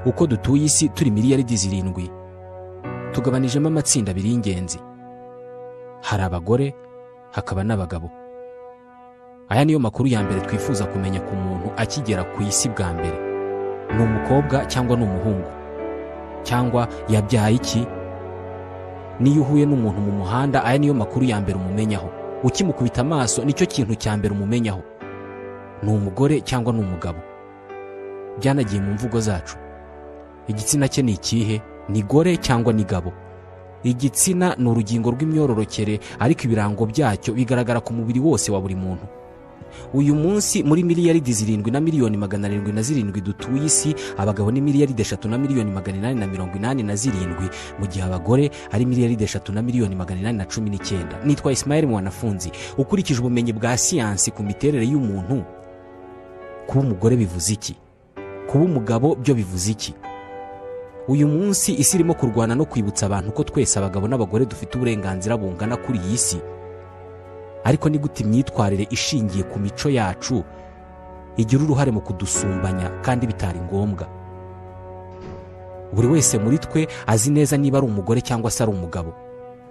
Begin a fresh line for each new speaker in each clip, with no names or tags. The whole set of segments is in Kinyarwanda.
uko dutuye isi turi miliyaridi 7 tugabanijemo amatsinda abiri y'ingenzi. Hari abagore hakaba n'abagabo. Aya niyo makuru ya mbere twifuza kumenya ku muntu akigera ku isi bwa mbere. Ni umukobwa cyangwa ni umuhungu? Cyangwa yabyaye iki? Niyo uhuye n'umuntu mu muhanda, aya niyo makuru ya mbere umumenyaho. Ukimukubita amaso nicyo kintu cya mbere umumenyaho. Ni umugore cyangwa ni umugabo? Byanagiye mu mvugo zacu. Igitsina cye ni ikihe? Ni gore cyangwa ni gabo? Igitsina ni urugingo rw'imyororokere, ariko ibirango byacyo bigaragara ku mubiri wose wa buri muntu. Uyu munsi muri miliyaridi 7 na miliyoni 707 dutuye isi, abagabo ni miliyaridi 3 na miliyoni 887, mu gihe abagore ari miliyaridi 3 na miliyoni 819. Nitwa Ismael Mwanafunzi. Ukurikije ubumenyi bwa siyansi ku miterere y'umuntu, kuba umugore bivuze iki? Kuba umugabo byo bivuze iki? Uyu munsi isi irimo kurwana no kwibutsa abantu ko twese abagabo n'abagore dufite uburenganzira bungana kuri iyi si. Ariko ni gute imyitwarire ishingiye ku mico yacu igira uruhare mu kudusumbanya kandi bitari ngombwa? Buri wese muri twe azi neza niba ari umugore cyangwa se ari umugabo,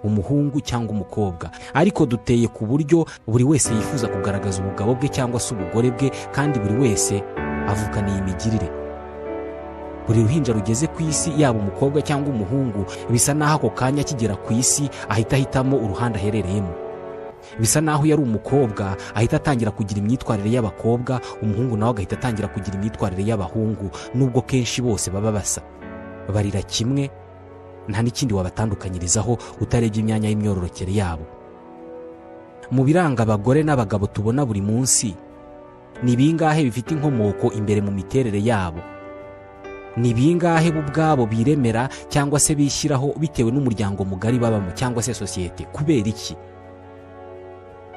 umuhungu cyangwa umukobwa, ariko duteye ku buryo buri wese yifuza kugaragaza ubugabo bwe cyangwa se ubugore bwe, kandi buri wese avukana iyi migirire. Buri ruhinja rugeze ku isi, yaba umukobwa cyangwa umuhungu, bisa naho ako kanya akigera ku isi ahita ahitamo uruhande aherereyemo. Bisa naho yari umukobwa ahita atangira kugira imyitwarire y'abakobwa, umuhungu nawe agahita atangira kugira imyitwarire y'abahungu, nubwo kenshi bose baba basa, barira kimwe, nta n'ikindi wabatandukanyirizaho utarebye imyanya y'imyororokere yabo. Mu biranga abagore n'abagabo tubona buri munsi, ni bingahe bifite inkomoko imbere mu miterere yabo? Ni bingahe bo ubwabo biremera cyangwa se bishyiraho bitewe n'umuryango mugari babamo cyangwa se sosiyete? Kubera iki?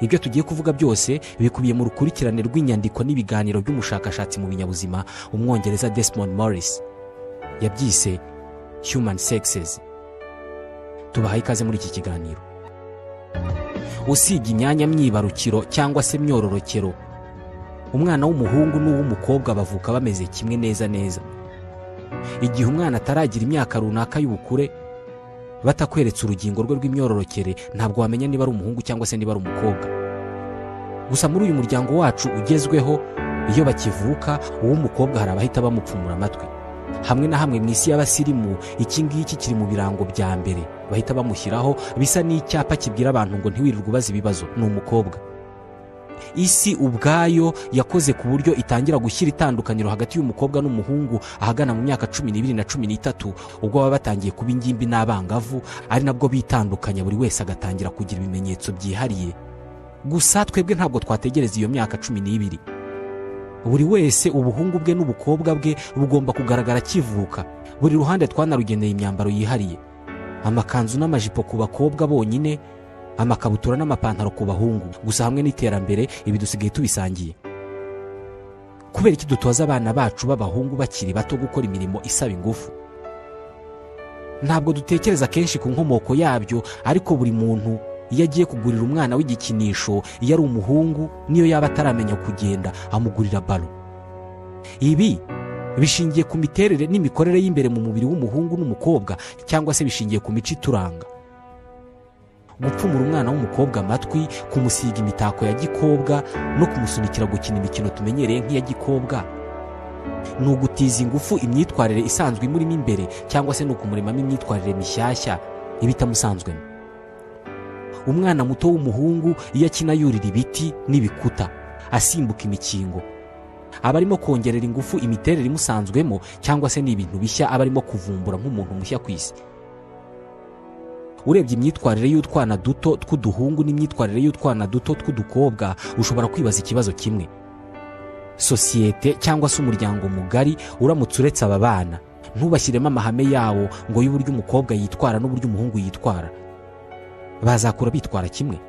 Ibyo tugiye kuvuga byose bikubiye mu rukurikirane rw'inyandiko n'ibiganiro by'umushakashatsi mu binyabuzima, umwongereza Desmond Morris yabyise Human Sexes. Tubahaye ikaze muri iki kiganiro. Usibye imyanya myibarukiro cyangwa se myororokero, umwana w'umuhungu n'uw'umukobwa bavuka bameze kimwe neza neza. Igihe umwana ataragira imyaka runaka y'ubukure, batakweretse urugingo rwe rw'imyororokere, ntabwo wamenya niba ari umuhungu cyangwa se niba ari umukobwa. Gusa muri uyu muryango wacu ugezweho, iyo bakivuka uw'umukobwa hari abahita bamupfumura amatwi. Hamwe na hamwe mu isi y'abasirimu, iki ngiki kiri mu birango bya mbere bahita bamushyiraho, bisa n'icyapa kibwira abantu ngo ntiwirirwe ubaza ibibazo, ni umukobwa. Isi ubwayo yakoze ku buryo itangira gushyira itandukaniro hagati y'umukobwa n'umuhungu ahagana mu myaka 12 na 13, ubwo baba batangiye kuba ingimbi n'abangavu, ari nabwo bitandukanya, buri wese agatangira kugira ibimenyetso byihariye. Gusa twebwe ntabwo twategereza iyo myaka 12. Buri wese ubuhungu bwe n'ubukobwa bwe bugomba kugaragara kivuka. Buri ruhande twanarugeneye imyambaro yihariye: amakanzu n'amajipo ku bakobwa bonyine, amakabutura n'amapantaro ku bahungu. Gusa hamwe n'iterambere ibi dusigaye tubisangiye. Kubera iki dutoza abana bacu b'abahungu bakiri bato gukora imirimo isaba ingufu? Ntabwo dutekereza kenshi ku nkomoko yabyo, ariko buri muntu iyo agiye kugurira umwana w'igikinisho, iyo ari umuhungu niyo yaba ataramenya kugenda, amugurira balo. Ibi bishingiye ku miterere n'imikorere y'imbere mu mubiri w'umuhungu n'umukobwa, cyangwa se bishingiye ku mico ituranga. Gupfumura umwana w'umukobwa amatwi, kumusiga imitako ya gikobwa no kumusunikira gukina imikino tumenyereye nk'iya gikobwa, ni ugutiza ingufu imyitwarire isanzwe imurimo imbere, cyangwa se ni ukumuremamo imyitwarire mishyashya ibitamusanzwemo. Umwana muto w'umuhungu iyo akina yurira ibiti n'ibikuta, asimbuka imikingo, aba arimo kongerera ingufu imiterere imusanzwemo, cyangwa se ni ibintu bishya aba arimo kuvumbura nk'umuntu mushya ku isi. Urebye imyitwarire y'utwana duto tw'uduhungu n'imyitwarire y'utwana duto tw'udukobwa, ushobora kwibaza ikibazo kimwe: sosiyete cyangwa se umuryango mugari uramutse uretse aba bana, ntubashyiremo amahame yawo ngo y'uburyo umukobwa yitwara n'uburyo umuhungu yitwara, bazakura bitwara kimwe?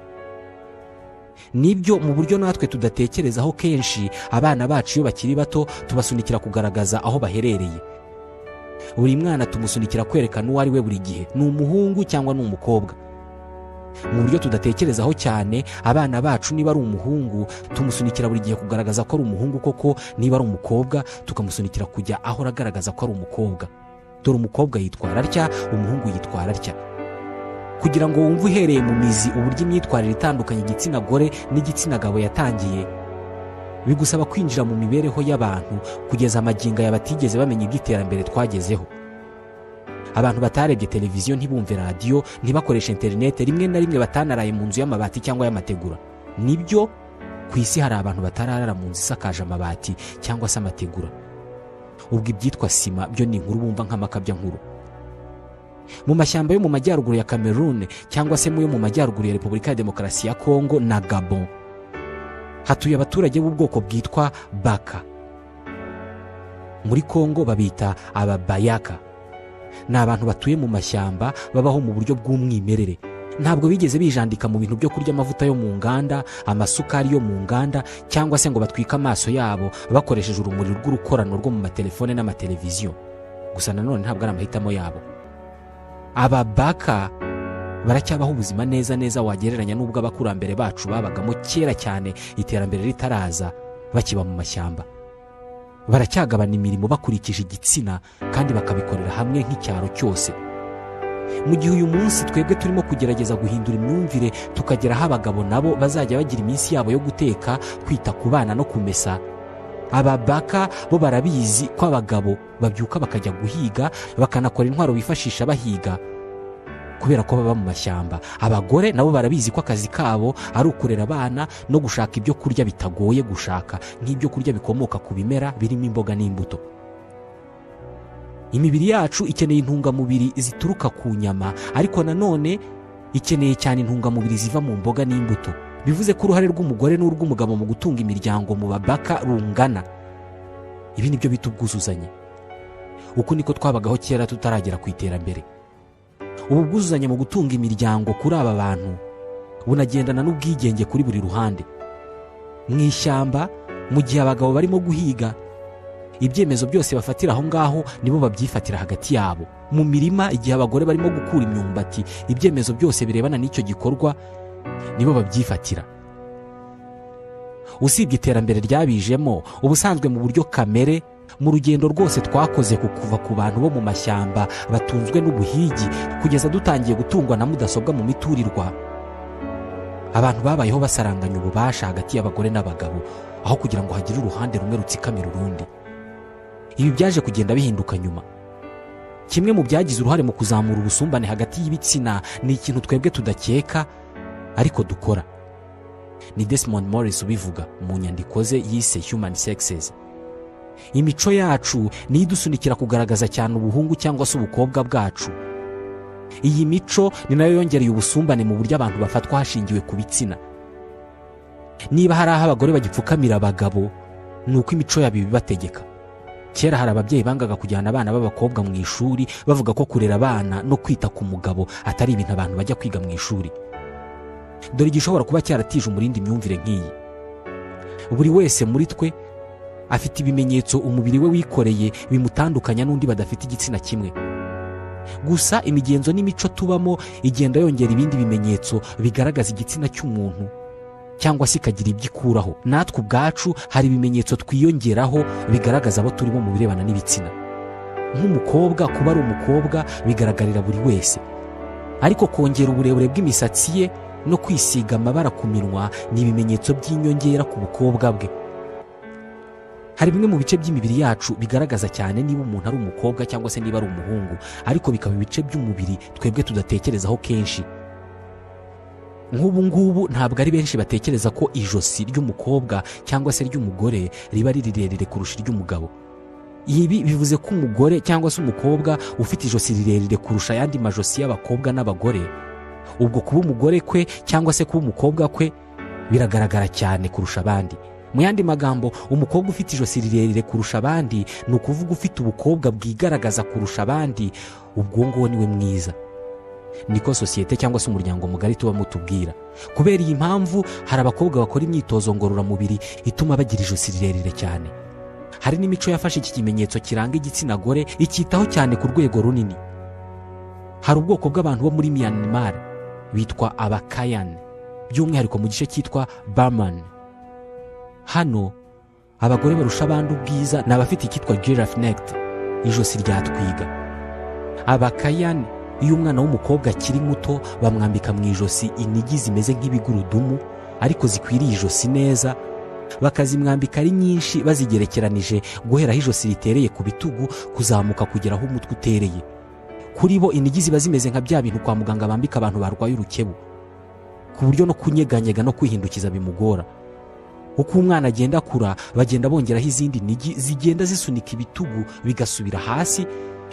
Nibyo, mu buryo natwe tudatekerezaho kenshi, abana bacu iyo bakiri bato tubasunikira kugaragaza aho baherereye. Buri mwana tumusunikira kwerekana uwo ari we buri gihe, ni umuhungu cyangwa ni umukobwa. mu buryo tudatekerezaho cyane. Abana bacu niba ari umuhungu tumusunikira buri gihe kugaragaza ko ari umuhungu koko, niba ari umukobwa tukamusunikira kujya ahora agaragaza ko ari umukobwa. Dore umukobwa yitwara atya, umuhungu yitwara atya. Kugira ngo wumve uhereye mu mizi uburyo imyitwarire itandukanye igitsina gore n'igitsina gabo yatangiye, bigusaba kwinjira mu mibereho y'abantu kugeza amagingo aya batigeze bamenya iby'iterambere twagezeho. Abantu batarebye televiziyo, ntibumve radiyo, ntibakoreshe interineti, rimwe na rimwe batanaraye mu nzu y'amabati cyangwa y'amategura. Nibyo, ku isi hari abantu batararara mu nzu isakaje amabati cyangwa se amategura. Ubwo ibyitwa sima byo ni inkuru bumva nk'amakabya nkuru. Mu mashyamba yo mu majyaruguru ya Cameroon cyangwa se yo mu majyaruguru ya Repubulika ya Demokarasi ya Kongo na Gabon, hatuye abaturage b'ubwoko bwitwa Baka. Muri Kongo babita ababayaka. Ni abantu batuye mu mashyamba, babaho mu buryo bw'umwimerere. Ntabwo bigeze bijandika mu bintu byo kurya amavuta yo mu nganda, amasukari yo mu nganda, cyangwa se ngo batwike amaso yabo bakoresheje urumuri rw'urukorano rwo mu matelefone n'amateleviziyo. Gusa nanone ntabwo ari amahitamo yabo. Ababaka baracyabaho ubuzima neza neza wagereranya n'ubwo abakurambere bacu babagamo kera cyane iterambere ritaraza, bakiba mu mashyamba. Baracyagabana imirimo bakurikije igitsina kandi bakabikorera hamwe nk'icyaro cyose. Mu gihe uyu munsi twebwe turimo kugerageza guhindura imyumvire tukagera aho abagabo nabo bazajya bagira iminsi yabo yo guteka, kwita ku bana no kumesa, ababaka bo barabizi ko abagabo babyuka bakajya guhiga, bakanakora intwaro bifashisha bahiga kubera ko baba mu mashyamba. Abagore nabo barabizi ko akazi kabo ari ukurera abana no gushaka ibyo kurya bitagoye gushaka, nk'ibyo kurya bikomoka ku bimera birimo imboga n'imbuto. Imibiri yacu ikeneye intungamubiri zituruka ku nyama, ariko nanone ikeneye cyane intungamubiri ziva mu mboga n'imbuto. Bivuze ko uruhare rw'umugore n'urw'umugabo mu gutunga imiryango mu babaka rungana. Ibi nibyo bita ubwuzuzanye. Uku niko twabagaho kera tutaragera ku iterambere. Ubu bwuzuzanye mu gutunga imiryango kuri aba bantu bunagendana n'ubwigenge kuri buri ruhande. Mu ishyamba, mu gihe abagabo barimo guhiga, ibyemezo byose bafatira aho ngaho nibo babyifatira hagati yabo. Mu mirima, igihe abagore barimo gukura imyumbati, ibyemezo byose birebana n'icyo gikorwa nibo babyifatira. Usibye iterambere ryabijemo, ubusanzwe mu buryo kamere, mu rugendo rwose twakoze kuva ku bantu bo mu mashyamba batunzwe n'ubuhigi kugeza dutangiye gutungwa na mudasobwa mu miturirwa, abantu babayeho basaranganya ububasha hagati y'abagore n'abagabo aho kugira ngo hagire uruhande rumwe rutsikamira urundi. Ibi byaje kugenda bihinduka nyuma. Kimwe mu byagize uruhare mu kuzamura ubusumbane hagati y'ibitsina ni ikintu twebwe tudakeka ariko dukora. Ni Desmond Morris ubivuga mu nyandiko ze yise Human Sexes. Imico yacu niyo idusunikira kugaragaza cyane ubuhungu cyangwa se ubukobwa bwacu. Iyi mico ni nayo yongereye ubusumbane mu buryo abantu bafatwa hashingiwe ku bitsina. Niba hari aho abagore bagipfukamira abagabo, ni uko imico yabo ibibategeka. Kera hari ababyeyi bangaga kujyana abana b'abakobwa mu ishuri, bavuga ko kurera abana no kwita ku mugabo atari ibintu abantu bajya kwiga mu ishuri. Dore igishobora kuba cyaratije umurindi imyumvire nk'iyi. Buri wese muri twe afite ibimenyetso umubiri we wikoreye bimutandukanya n'undi badafite igitsina kimwe. Gusa imigenzo n'imico tubamo igenda yongera ibindi bimenyetso bigaragaza igitsina cy'umuntu cyangwa se ikagira ibyo ikuraho. Natwe ubwacu hari ibimenyetso twiyongeraho bigaragaza abo turimo mu birebana n'ibitsina. Nk'umukobwa, kuba ari umukobwa bigaragarira buri wese, ariko kongera uburebure bw'imisatsi ye no kwisiga amabara ku minwa ni ibimenyetso by'inyongera ku bukobwa bwe. Hari bimwe mu bice by'imibiri yacu bigaragaza cyane niba umuntu ari umukobwa cyangwa se niba ari umuhungu, ariko bikaba ibice by'umubiri twebwe tudatekerezaho kenshi. Nk'ubu ngubu ntabwo ari benshi batekereza ko ijosi ry'umukobwa cyangwa se ry'umugore riba ari rirerire kurusha iry'umugabo. Ibi bivuze ko umugore cyangwa se umukobwa ufite ijosi rirerire kurusha ayandi majosi y'abakobwa n'abagore, ubwo kuba umugore kwe cyangwa se kuba umukobwa kwe biragaragara cyane kurusha abandi. Mu yandi magambo, umukobwa ufite ijosi rirerire kurusha abandi ni ukuvuga ufite ubukobwa bwigaragaza kurusha abandi, ubwo nguwo niwe mwiza. Niko sosiyete cyangwa se umuryango mugari tuba mutubwira. Kubera iyi mpamvu hari abakobwa bakora imyitozo ngororamubiri ituma bagira ijosi rirerire cyane. Hari n'imico yafashe iki kimenyetso kiranga igitsina gore icyitaho cyane ku rwego runini. Hari ubwoko bw'abantu bo muri Myanmar bitwa abakayane, by'umwihariko mu gice cyitwa Burman. Hano abagore barusha abandi ubwiza ni abafite icyitwa giraffe neck, ijosi rya twiga. Abakayane, iyo umwana w'umukobwa akiri muto bamwambika mu ijosi inigi zimeze nk'ibigurudumu ariko zikwiriye ijosi neza, bakazimwambika ari nyinshi bazigerekeranije guhera aho ijosi ritereye ku bitugu kuzamuka kugera aho umutwe utereye. Kuri bo inigi ziba zimeze nka bya bintu kwa muganga bambika abantu barwaye urukebu, ku buryo no kunyeganyega no kwihindukiza bimugora. Uko umwana agenda akura bagenda bongeraho izindi nigi zigenda zisunika ibitugu bigasubira hasi,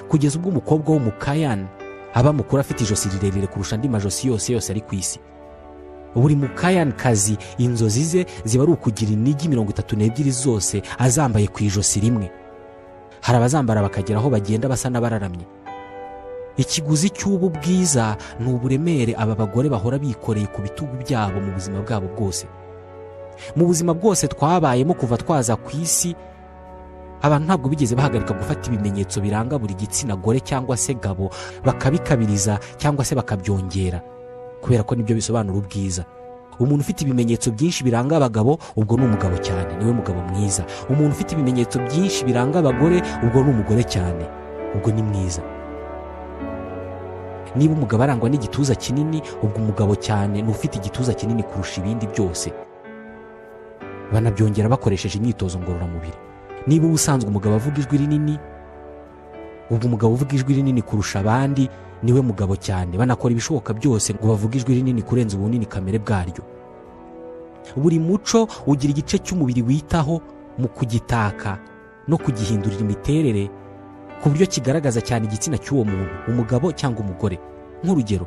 kugeza ubwo umukobwa w'umukayane aba mukuru afite ijosi rirerire kurusha andi majosi yose ari ku isi. Buri mukayanekazi inzozi ze ziba ari ukugira inigi 32 zose azambaye ku ijosi rimwe. Hari abazambara bakagera aho bagenda basa n'abararamye. Ikiguzi cy'ubu bwiza ni uburemere aba bagore bahora bikoreye ku bitugu byabo mu buzima bwabo bwose. Mu buzima bwose twabayemo kuva twaza ku isi, abantu ntabwo bigeze bahagarika gufata ibimenyetso biranga buri gitsina gore cyangwa se gabo bakabikabiriza cyangwa se bakabyongera, kubera ko nibyo bisobanura ubwiza. Umuntu ufite ibimenyetso byinshi biranga abagabo, ubwo ni umugabo cyane, niwe mugabo mwiza. Umuntu ufite ibimenyetso byinshi biranga abagore, ubwo ni umugore cyane, ubwo ni mwiza. Niba umugabo arangwa n'igituza kinini, ubwo umugabo cyane ni ufite igituza kinini kurusha ibindi byose. Banabyongera bakoresheje imyitozo ngororamubiri. Niba ubusanzwe umugabo avuga ijwi rinini, ubwo umugabo uvuga ijwi rinini kurusha abandi niwe mugabo cyane. Banakora ibishoboka byose ngo bavuge ijwi rinini kurenza ubunini kamere bwaryo. Buri muco ugira igice cy'umubiri witaho mu kugitaka no kugihindurira imiterere ku buryo kigaragaza cyane igitsina cy'uwo muntu, umugabo cyangwa umugore. Nk'urugero,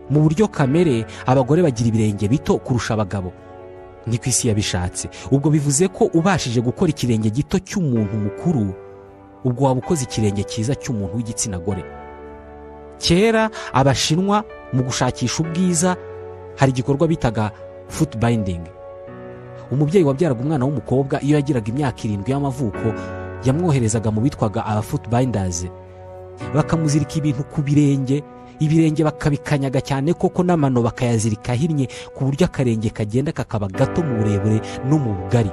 mu buryo kamere abagore bagira ibirenge bito kurusha abagabo, ni ku isi yabishatse. Ubwo bivuze ko ubashije gukora ikirenge gito cy'umuntu mukuru, ubwo waba ukoze ikirenge cyiza cy'umuntu w'igitsina gore. Kera Abashinwa mu gushakisha ubwiza hari igikorwa bitaga foot binding. Umubyeyi wabyaraga umwana w'umukobwa iyo yagiraga imyaka 7 y'amavuko yamwoherezaga mu bitwaga aba foot binders, bakamuzirika ibintu ku birenge, ibirenge bakabikanyaga cyane koko n'amano bakayazirika ahinnye ku buryo akarenge kagenda kakaba gato mu burebure no mu bugari.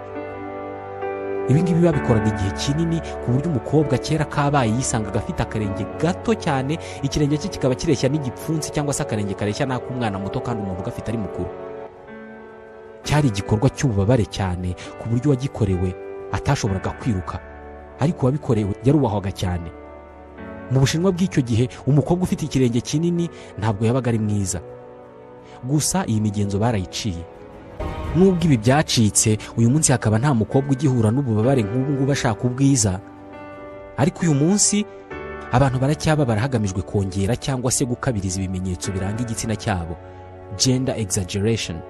Ibi ngibi babikoraga igihe kinini ku buryo umukobwa kera kabaye yisangaga afite akarenge gato cyane, ikirenge cye kikaba kireshya n'igipfunsi cyangwa se akarenge kareshya n'ak'umwana muto kandi umuntu ugafite ari mukuru. Cyari igikorwa cy'ububabare cyane ku buryo uwagikorewe atashoboraga kwiruka, ariko uwabikorewe yarubahwaga cyane. Mu Bushinwa bw'icyo gihe umukobwa ufite ikirenge kinini ntabwo yabaga ari mwiza. Gusa iyi migenzo barayiciye. Nubwo ibi byacitse, uyu munsi hakaba nta mukobwa ugihura n'ububabare nk'ubu ngubu ashaka ubwiza, ariko uyu munsi abantu baracyababara hagamijwe kongera cyangwa se gukabiriza ibimenyetso biranga igitsina cyabo, gender exaggeration.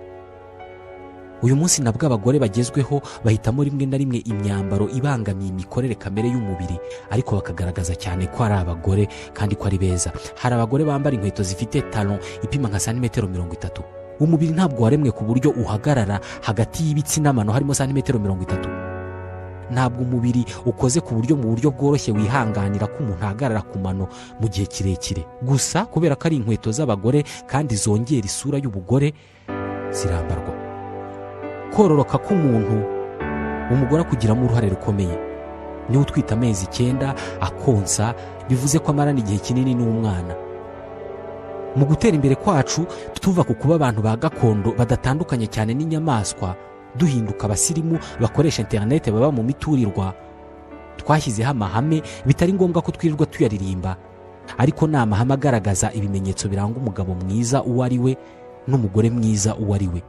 Uyu munsi nabwo abagore bagezweho bahitamo rimwe na rimwe imyambaro ibangamiye imikorere kamere y'umubiri, ariko bakagaragaza cyane ko ari abagore kandi ko ari beza. Hari abagore bambara inkweto zifite talon ipima nka santimetero 30. Umubiri ntabwo waremwe ku buryo uhagarara hagati y'ibitsi n'amano harimo santimetero 30. Ntabwo umubiri ukoze ku buryo mu buryo bworoshye wihanganira ko umuntu ahagarara ku mano mu gihe kirekire. Gusa kubera ko ari inkweto z'abagore kandi zongera isura y'ubugore, zirambarwa. Kororoka k'umuntu umugore akugiramo uruhare rukomeye. Niwe utwita amezi 9 akonsa, bivuze ko amarana igihe kinini n'umwana. Mu gutera imbere kwacu tuva ku kuba abantu ba gakondo badatandukanye cyane n'inyamaswa, duhinduka abasirimu bakoresha internet, baba mu miturirwa, twashyizeho amahame bitari ngombwa ko twirirwa tuyaririmba, ariko ni amahame agaragaza ibimenyetso biranga umugabo mwiza uwo ari we n'umugore mwiza uwo ari we.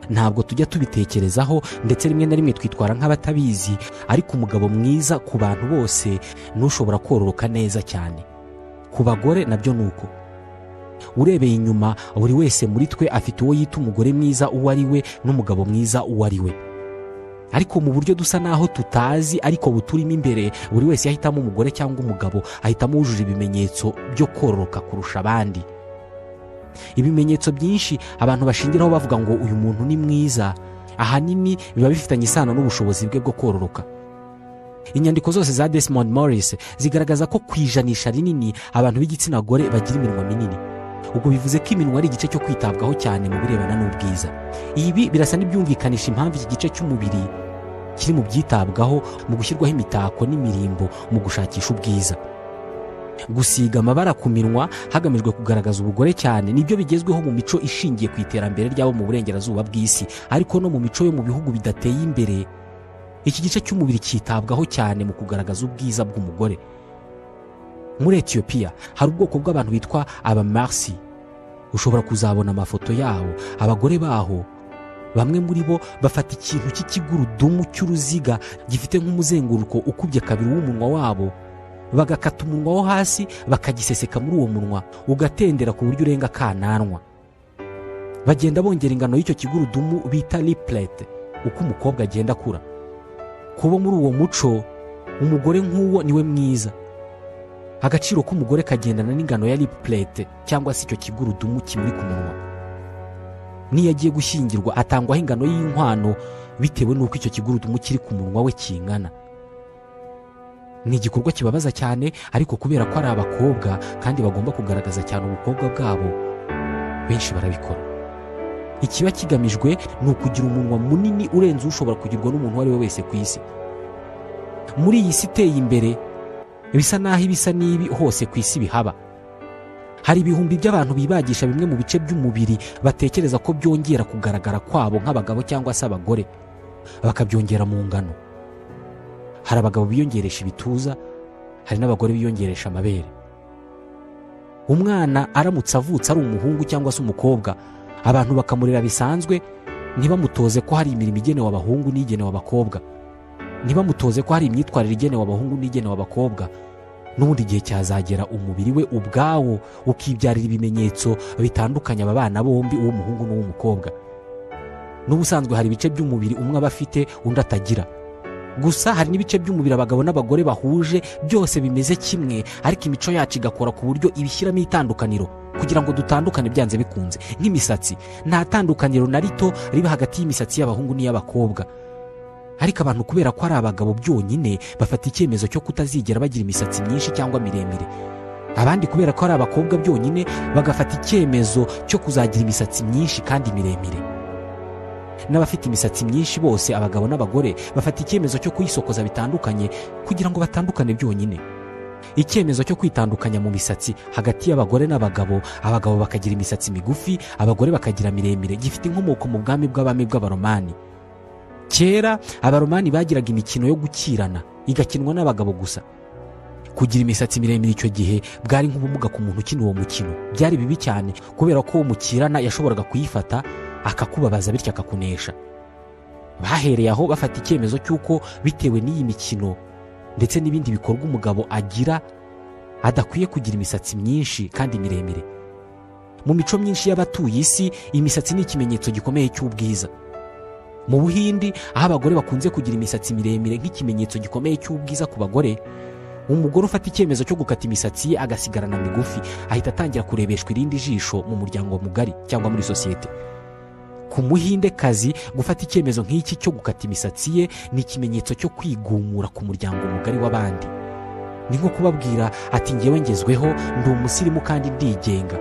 Ntabwo tujya tubitekerezaho, ndetse rimwe na rimwe twitwara nk'abatabizi, ariko umugabo mwiza ku bantu bose n'ushobora kororoka neza cyane. Ku bagore nabyo nuko. Urebeye inyuma, buri wese muri twe afite uwo yita umugore mwiza uwo ari we n'umugabo mwiza uwo ari we, ariko mu buryo dusa naho tutazi ariko buturimo imbere, buri wese yahitamo umugore cyangwa umugabo ahitamo wujuje ibimenyetso byo kororoka kurusha abandi. Ibimenyetso byinshi abantu bashingiraho bavuga ngo uyu muntu ni mwiza, ahanini biba bifitanye isano n'ubushobozi bwe bwo kororoka. Inyandiko zose za Desmond Morris zigaragaza ko kwijanisha rinini abantu b'igitsina gore bagira iminwa minini. ubwo bivuze ko iminwa ari igice cyo kwitabwaho cyane mu birebana n'ubwiza. Ibi birasa n'ibyumvikanisha impamvu iki gice cy'umubiri kiri mu byitabwaho mu gushyirwaho imitako n'imirimbo mu gushakisha ubwiza. Gusiga amabara ku minwa hagamijwe kugaragaza ubugore cyane nibyo bigezweho mu mico ishingiye ku iterambere ry'abo mu burengerazuba bw'isi, ariko no mu mico yo mu bihugu bidateye imbere iki gice cy'umubiri cyitabwaho cyane mu kugaragaza ubwiza bw'umugore. Muri Ethiopia hari ubwoko bw'abantu bitwa abamarsi. Ushobora kuzabona amafoto yabo. Abagore baho bamwe muri bo bafata ikintu cy'ikigurudumu cy'uruziga gifite nk'umuzenguruko ukubye kabiri w'umunwa wabo, bagakata umunwa wo hasi bakagiseseka muri uwo munwa ugatendera ku buryo urenga kananwa. Bagenda bongera ingano y'icyo kigurudumu bita liplet uko umukobwa agenda akura. Kuba muri uwo muco umugore nk'uwo niwe mwiza. Agaciro k'umugore kagendana n'ingano ya liplet cyangwa se icyo kigurudumu kimuri ku munwa. Niyo agiye gushyingirwa atangwaho ingano y'inkwano bitewe n'uko icyo kigurudumu kiri ku munwa we kingana. Ni igikorwa kibabaza cyane, ariko kubera ko ari abakobwa kandi bagomba kugaragaza cyane ubukobwa bwabo, benshi barabikora. Ikiba kigamijwe ni ukugira umunwa munini urenze ushobora kugirwa n'umuntu uwo ari we wese ku isi. Muri iyi si iteye imbere bisa naho ibisa n'ibi hose ku isi bihaba. Hari ibihumbi by'abantu bibagisha bimwe mu bice by'umubiri batekereza ko byongera kugaragara kwabo nk'abagabo cyangwa se abagore, bakabyongera mu ngano. Hari abagabo biyongeresha ibituza, hari n'abagore biyongeresha amabere. Umwana aramutse avutse ari umuhungu cyangwa se umukobwa, abantu bakamurera bisanzwe, ntibamutoze ko hari imirimo igenewe abahungu n'igenewe abakobwa, ntibamutoze ko hari imyitwarire igenewe abahungu n'igenewe abakobwa. N'ubundi igihe cyazagera umubiri we ubwawo ukibyarira ibimenyetso bitandukanye aba bana bombi, uw'umuhungu n'uw'umukobwa. N'ubusanzwe hari ibice by'umubiri umwe aba afite undi atagira. Gusa hari n'ibice by'umubiri abagabo n'abagore bahuje byose bimeze kimwe, ariko imico yacu igakora ku buryo ibishyiramo itandukaniro kugira ngo dutandukane byanze bikunze. Nk'imisatsi, nta tandukaniro na rito riba hagati y'imisatsi y'abahungu n'iy'abakobwa. Ariko abantu kubera ko ari abagabo byonyine bafata icyemezo cyo kutazigera bagira imisatsi myinshi cyangwa miremire. Abandi kubera ko ari abakobwa byonyine bagafata icyemezo cyo kuzagira imisatsi myinshi kandi miremire. N'abafite imisatsi myinshi bose, abagabo n'abagore, bafata icyemezo cyo kuyisokoza bitandukanye kugira ngo batandukane byonyine. Icyemezo cyo kwitandukanya mu misatsi hagati y'abagore n'abagabo, abagabo bakagira imisatsi migufi, abagore bakagira miremire, gifite inkomoko mu bwami bw'abami bw'abaromani. Kera abaromani bagiraga imikino yo gukirana, igakinwa n'abagabo gusa. Kugira imisatsi miremire icyo gihe bwari nk'ubumuga ku muntu ukina uwo mukino. Byari bibi cyane kubera ko uwo mukirana yashoboraga kuyifata akakubabaza bityo akakunesha. Bahereye aho bafata icyemezo cy'uko bitewe n'iyi mikino ndetse n'ibindi bikorwa umugabo agira, adakwiye kugira imisatsi myinshi kandi miremire. Mu mico myinshi y'abatuye isi, imisatsi ni ikimenyetso gikomeye cy'ubwiza. Mu Buhindi, aho abagore bakunze kugira imisatsi miremire nk'ikimenyetso gikomeye cy'ubwiza ku bagore, umugore ufata icyemezo cyo gukata imisatsi ye agasigarana migufi ahita atangira kurebeshwa irindi jisho mu muryango mugari cyangwa muri sosiyete. Ku Muhindekazi, gufata icyemezo nk'iki cyo gukata imisatsi ye ni ikimenyetso cyo kwigumura ku muryango mugari w'abandi. Ni nko kubabwira ati njyewe ngezweho, ndi umusirimu kandi ndigenga.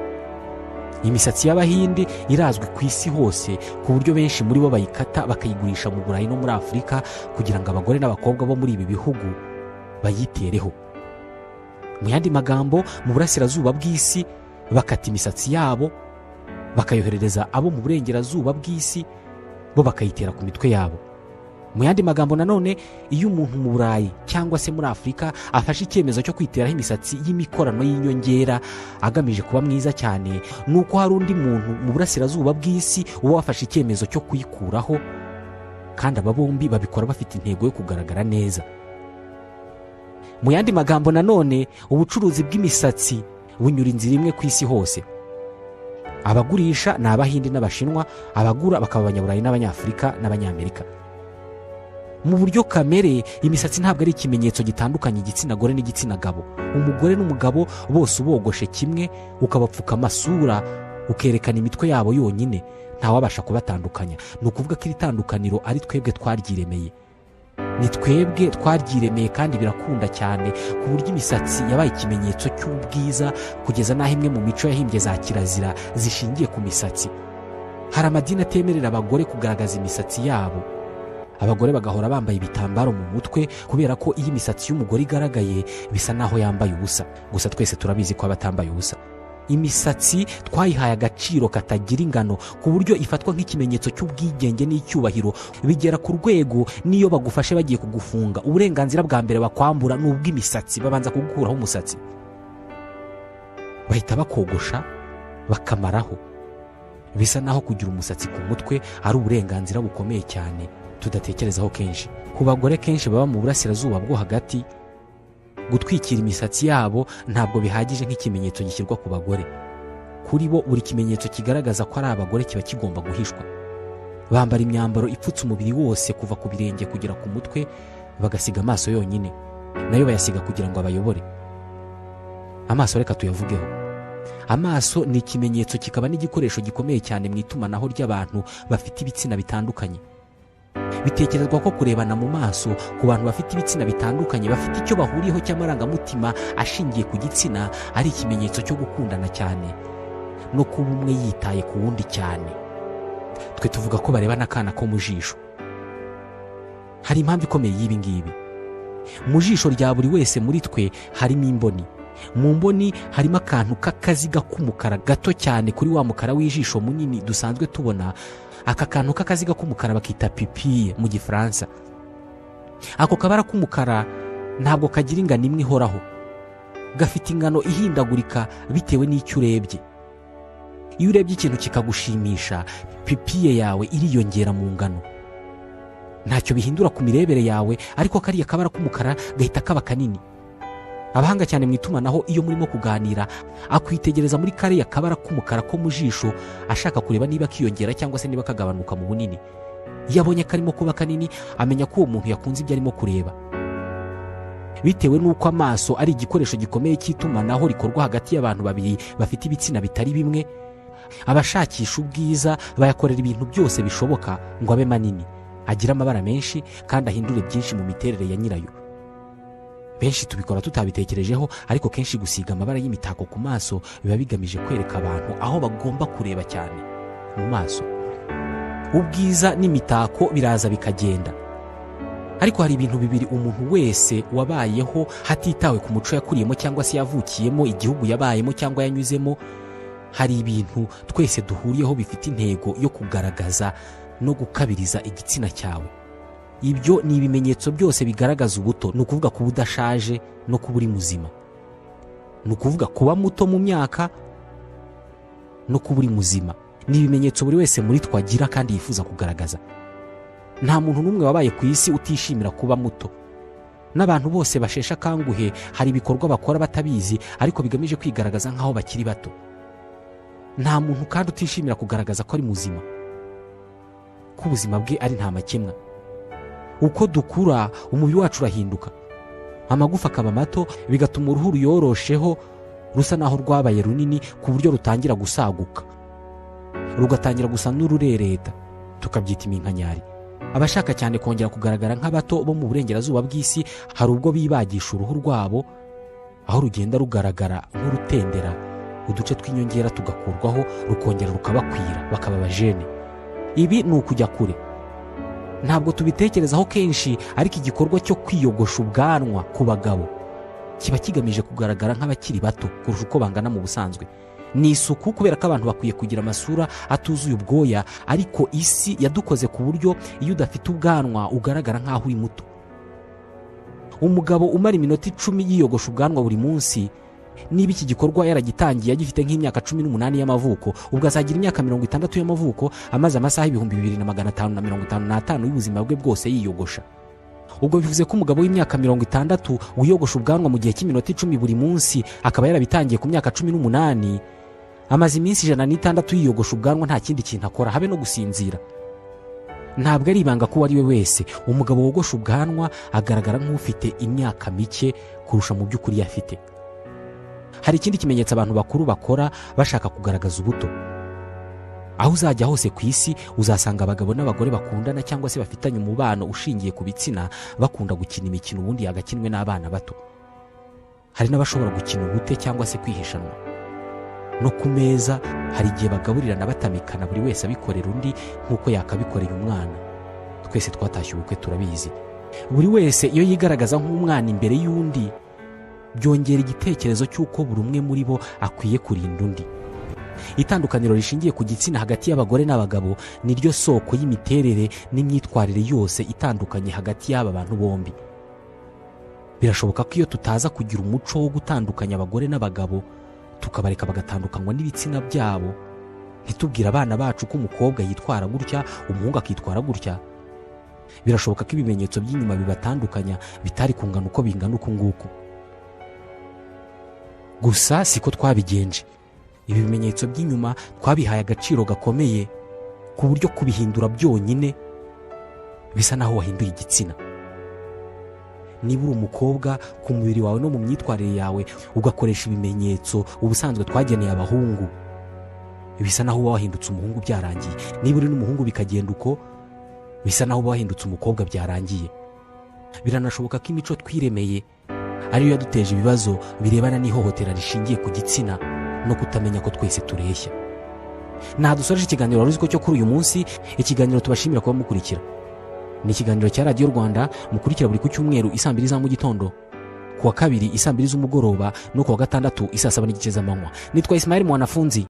Imisatsi y'Abahindi irazwi ku isi hose ku buryo benshi muri bo bayikata bakayigurisha mu Burayi no muri Afurika kugira ngo abagore n'abakobwa bo muri ibi bihugu bayitereho. Mu yandi magambo, mu burasirazuba bw'isi bakata imisatsi yabo bakayoherereza abo mu burengerazuba bw'isi, bo bakayitera ku mitwe yabo. Mu yandi magambo nanone, iyo umuntu mu Burayi cyangwa se muri Afurika afashe icyemezo cyo kwiteraho imisatsi y'imikorano y'inyongera agamije kuba mwiza cyane, nuko hari undi muntu mu burasirazuba bw'isi uba wafashe icyemezo cyo kuyikuraho, kandi aba bombi babikora bafite intego yo kugaragara neza. Mu yandi magambo nanone, ubucuruzi bw'imisatsi bunyura inzira imwe ku isi hose. Abagurisha ni Abahindi n'Abashinwa, abagura bakaba Abanyaburayi n'Abanyafurika n'Abanyamerika. Mu buryo kamere, imisatsi ntabwo ari ikimenyetso gitandukanye igitsina gore n'igitsina gabo. Umugore n'umugabo bose ubogoshe kimwe, ukabapfuka amasura, ukerekana imitwe yabo yonyine, ntawabasha kubatandukanya. Ni ukuvuga ko iri tandukaniro ari twebwe twaryiremeye. ni twebwe twaryiremeye kandi birakunda cyane ku buryo imisatsi yabaye ikimenyetso cy'ubwiza kugeza n'aho imwe mu mico yahimbye za kirazira zishingiye ku misatsi. Hari amadini atemerera abagore kugaragaza imisatsi yabo. Abagore bagahora bambaye ibitambaro mu mutwe kubera ko iyo imisatsi y'umugore igaragaye bisa naho yambaye ubusa. Gusa twese turabizi ko aba atambaye ubusa. Imisatsi twayihaye agaciro katagira ingano ku buryo ifatwa nk'ikimenyetso cy'ubwigenge n'icyubahiro, bigera ku rwego n'iyo bagufashe bagiye kugufunga uburenganzira bwa mbere bakwambura ni ubw'imisatsi. Babanza kugukuraho umusatsi, bahita bakogosha bakamaraho. Bisa naho kugira umusatsi ku mutwe ari uburenganzira bukomeye cyane tudatekerezaho kenshi. Ku bagore kenshi baba mu burasirazuba bwo hagati, gutwikira imisatsi yabo ntabwo bihagije nk'ikimenyetso gishyirwa ku bagore. Kuri bo buri kimenyetso kigaragaza ko ari abagore kiba kigomba guhishwa. Bambara imyambaro ipfutse umubiri wose kuva ku birenge kugera ku mutwe, bagasiga amaso yonyine, nayo bayasiga kugira ngo abayobore. Amaso reka tuyavugeho. Amaso ni ikimenyetso kikaba n'igikoresho gikomeye cyane mu itumanaho ry'abantu bafite ibitsina bitandukanye. Bitekerezwa ko kurebana mu maso ku bantu bafite ibitsina bitandukanye bafite icyo bahuriyeho cy'amarangamutima ashingiye ku gitsina ari ikimenyetso cyo gukundana cyane no kuba umwe yitaye ku wundi cyane. Twe tuvuga ko barebana akana ko mu jisho. Hari impamvu ikomeye y'ibi ngibi. Mu jisho rya buri wese muri twe harimo imboni. Mu mboni harimo akantu k'akaziga k'umukara gato cyane kuri wa mukara w'ijisho munini dusanzwe tubona. Aka kantu k'akaziga k'umukara bakita pupille mu Gifaransa. Ako kabara k'umukara ntabwo kagira ingano imwe ihoraho. Gafite ingano ihindagurika bitewe n'icyo urebye. Iyo urebye ikintu kikagushimisha, pupille yawe iriyongera mu ngano. Ntacyo bihindura ku mirebere yawe, ariko kariya kabara k'umukara gahita kaba kanini. Abahanga cyane mu itumanaho iyo murimo kuganira akwitegereza muri kariya kabara k'umukara ko mu jisho ashaka kureba niba kiyongera cyangwa se niba kagabanuka mu bunini. Iyo abonye karimo kuba kanini amenya ko uwo muntu yakunze ibyo arimo kureba. Bitewe n'uko amaso ari igikoresho gikomeye cy'itumanaho rikorwa hagati y'abantu babiri bafite ibitsina bitari bimwe, abashakisha ubwiza bayakorera ibintu byose bishoboka ngo abe manini, agire amabara menshi kandi ahindure byinshi mu miterere ya nyirayo. Benshi tubikora tutabitekerejeho, ariko kenshi gusiga amabara y'imitako ku maso biba bigamije kwereka abantu aho bagomba kureba cyane mu maso. Ubwiza n'imitako biraza bikagenda, ariko hari ibintu bibiri umuntu wese wabayeho hatitawe ku muco yakuriyemo cyangwa se yavukiyemo, igihugu yabayemo cyangwa yanyuzemo. Hari ibintu twese duhuriyeho bifite intego yo kugaragaza no gukabiriza igitsina cyawe. Ibyo ni ibimenyetso byose bigaragaza ubuto, ni ukuvuga kuba udashaje no kuba uri muzima. Ni ukuvuga kuba muto mu myaka no kuba uri muzima. Ni ibimenyetso buri wese muri twagira kandi yifuza kugaragaza. Nta muntu n'umwe wabaye ku isi utishimira kuba muto. N'abantu bose bashesha akanguhe hari ibikorwa bakora batabizi ariko bigamije kwigaragaza nk'aho bakiri bato. Nta muntu kandi utishimira kugaragaza ko ari muzima, ko ubuzima bwe ari nta makemwa. Uko dukura umubiri wacu urahinduka, amagufa akaba mato, bigatuma uruhu ruyorosheho rusa naho rwabaye runini ku buryo rutangira gusaguka, rugatangira gusa n'ururereta, tukabyita iminkanyari. Abashaka cyane kongera kugaragara nk'abato bo mu burengerazuba bw'isi hari ubwo bibagisha uruhu rwabo, aho rugenda rugaragara nk'urutendera, uduce tw'inyongera tugakurwaho rukongera rukabakwira bakaba abajene. Ibi ni ukujya kure. Ntabwo tubitekerezaho kenshi, ariko igikorwa cyo kwiyogosha ubwanwa ku bagabo kiba kigamije kugaragara nk'abakiri bato kurusha uko bangana mu busanzwe. Ni isuku kubera ko abantu bakwiye kugira amasura atuzuye ubwoya, ariko isi yadukoze ku buryo iyo udafite ubwanwa ugaragara nk'aho uri muto. Umugabo umara iminota 10 yiyogosha ubwanwa buri munsi, niba iki gikorwa yaragitangiye agifite nk'imyaka 18 y'amavuko, ubwo azagira imyaka 60 y'amavuko amaze amasaha 2555 y'ubuzima bwe bwose yiyogosha. Ubwo bivuze ko umugabo w'imyaka 60 wiyogosha ubwanwa mu gihe cy'iminota 10 buri munsi, akaba yarabitangiye ku myaka 18, amaze iminsi 106 yiyogosha ubwanwa nta kindi kintu akora habe no gusinzira. Ntabwo ari ibanga ko ari we wese umugabo wogosha ubwanwa agaragara nk'ufite imyaka mike kurusha mu by'ukuri yafite. Hari ikindi kimenyetso abantu bakuru bakora bashaka kugaragaza ubuto. aho uzajya hose ku isi uzasanga abagabo n'abagore bakundana cyangwa se bafitanye umubano ushingiye ku bitsina bakunda gukina imikino ubundi yagakinwe n'abana bato. Hari n'abashobora gukina ubute cyangwa se kwihishanwa. No ku meza hari igihe bagaburirana batamikana, buri wese abikorera undi nk'uko yakabikoreye umwana. Twese twatashye ubukwe turabizi. Buri wese iyo yigaragaza nk'umwana imbere y'undi, byongera igitekerezo cy'uko buri umwe muri bo akwiye kurinda undi. Itandukaniro rishingiye ku gitsina hagati y'abagore n'abagabo ni ryo soko y'imiterere n'imyitwarire yose itandukanye hagati y'aba bantu bombi. Birashoboka ko iyo tutaza kugira umuco wo gutandukanya abagore n'abagabo, tukabareka bagatandukanywa n'ibitsina byabo, ntitubwire abana bacu ko umukobwa yitwara gutya, umuhungu akitwara gutya, birashoboka ko ibimenyetso by'inyuma bibatandukanya bitari kungana uko bingana uku nguku. Gusa siko twabigenje. Ibi bimenyetso by'inyuma twabihaye agaciro gakomeye ku buryo kubihindura byonyine bisa naho wahinduye igitsina. Niba uri umukobwa, ku mubiri wawe no mu myitwarire yawe ugakoresha ibimenyetso ubusanzwe twageneye abahungu, bisa naho uba wahindutse umuhungu byarangiye. Niba uri n'umuhungu bikagenda uko, bisa naho uba wahindutse umukobwa byarangiye. Biranashoboka ko imico twiremeye ariyo yaduteje ibibazo birebana n'ihohotera rishingiye ku gitsina no kutamenya ko twese tureshya. Dusoreje ikiganiro wari uzi ko cyo kuri uyu munsi. Ikiganiro tubashimira kuba mukurikira. Ni ikiganiro cya Radio Rwanda mukurikira buri ku cyumweru isaa 2 za mu gitondo, ku wa kabiri isaa 2 z'umugoroba no ku wa gatandatu isaa 7 n'igice z'amanywa. Nitwa Ismael Mwanafunzi.